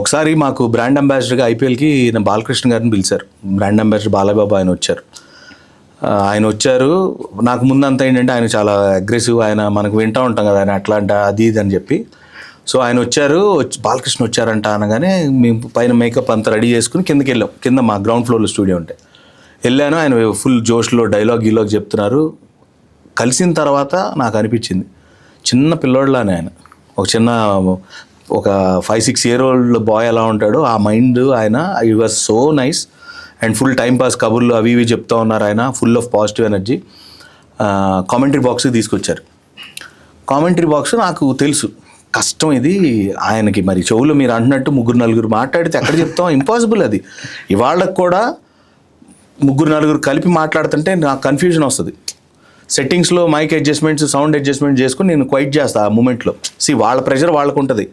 ఒకసారి మాకు బ్రాండ్ అంబాసిడర్గా ఐపీఎల్కి బాలకృష్ణ గారిని పిలిచారు. బ్రాండ్ అంబాసిడర్ బాలబాబు ఆయన వచ్చారు. ఆయన వచ్చారు. నాకు ముందంతా ఏంటంటే ఆయన చాలా అగ్రెసివ్, ఆయన మనకు వింటూ ఉంటాం కదా ఆయన అట్లా అది ఇది అని చెప్పి. సో ఆయన వచ్చారు, బాలకృష్ణ వచ్చారంట అనగానే మేము పైన మేకప్ అంతా రెడీ చేసుకుని కిందకి వెళ్ళాం. కింద మా గ్రౌండ్ ఫ్లోర్లో స్టూడియో ఉంటే వెళ్ళాను. ఆయన ఫుల్ జోష్లో డైలాగ్ చెప్తున్నారు. కలిసిన తర్వాత నాకు అనిపించింది చిన్న పిల్లోడ్లానే ఆయన, ఒక 5-6 year old బాయ్ ఎలా ఉంటాడో ఆ మైండ్ ఆయన. He was so nice and full time pass కబుర్లు అవి ఇవి చెప్తూ ఉన్నారు ఆయన, full of positive energy. Commentary బాక్స్కి తీసుకొచ్చారు. కామెంటరీ బాక్స్ నాకు తెలుసు కష్టం ఇది ఆయనకి. మరి చెవులు మీరు అంటున్నట్టు 3-4 మాట్లాడితే ఎక్కడ చెప్తాం, ఇంపాసిబుల్ అది. ఇవాళకు కూడా 3-4 కలిపి మాట్లాడుతుంటే నాకు కన్ఫ్యూజన్ వస్తుంది. సెట్టింగ్స్లో మైక్ అడ్జస్ట్మెంట్స్, సౌండ్ అడ్జస్ట్మెంట్ చేసుకుని నేను క్వైట్ చేస్తాను ఆ మూమెంట్లో. వాళ్ళ ప్రెషర్ వాళ్ళకు ఉంటుంది,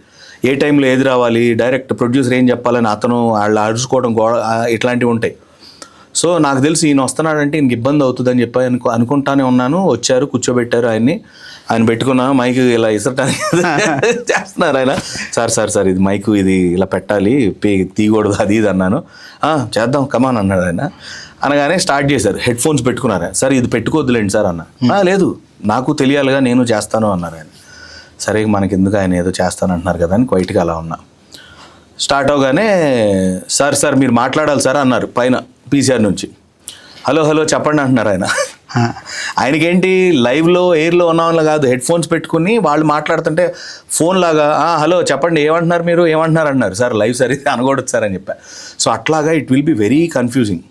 ఏ టైంలో ఏది రావాలి, డైరెక్ట్ ప్రొడ్యూసర్ ఏం చెప్పాలని అతను వాళ్ళు అరుచుకోవడం ఇట్లాంటివి ఉంటాయి. సో నాకు తెలిసి ఈయన వస్తున్నాడంటే ఈయనకి ఇబ్బంది అవుతుందని చెప్పి అనుకుంటానే ఉన్నాను. వచ్చారు, కూర్చోబెట్టారు ఆయన్ని. ఆయన పెట్టుకున్నాను మైక్ ఇలా ఇసరటానికి చేస్తున్నారు ఆయన. సార్ ఇది మైక్ ఇది ఇలా పెట్టాలి, తీయకూడదు అది ఇది అన్నాను. చేద్దాం కమాన్ అన్నాడు ఆయన. అనగానే స్టార్ట్ చేశారు. హెడ్ ఫోన్స్ పెట్టుకున్నారు. సార్ ఇది పెట్టుకోవద్దులేండి సార్ అన్న. లేదు నాకు తెలియాలిగా, నేను చేస్తాను అన్నారు ఆయన. సరే మనకి ఎందుకు, ఆయన ఏదో చేస్తానంటున్నారు కదా అని క్వైట్గా అలా ఉన్నా. స్టార్ట్ అవగానే సార్ మీరు మాట్లాడాలి సార్ అన్నారు పైన పీసీఆర్ నుంచి. హలో చెప్పండి అంటున్నారు ఆయన. ఆయనకేంటి లైవ్లో ఎయిర్లో ఉన్న కాదు, హెడ్ ఫోన్స్ పెట్టుకుని వాళ్ళు మాట్లాడుతుంటే ఫోన్ లాగా హలో చెప్పండి ఏమంటున్నారు మీరు, ఏమంటున్నారు అన్నారు. సార్ లైవ్ సార్ ఇది అనకూడదు సార్ అని చెప్పా. సో అట్లాగా it will be very confusing.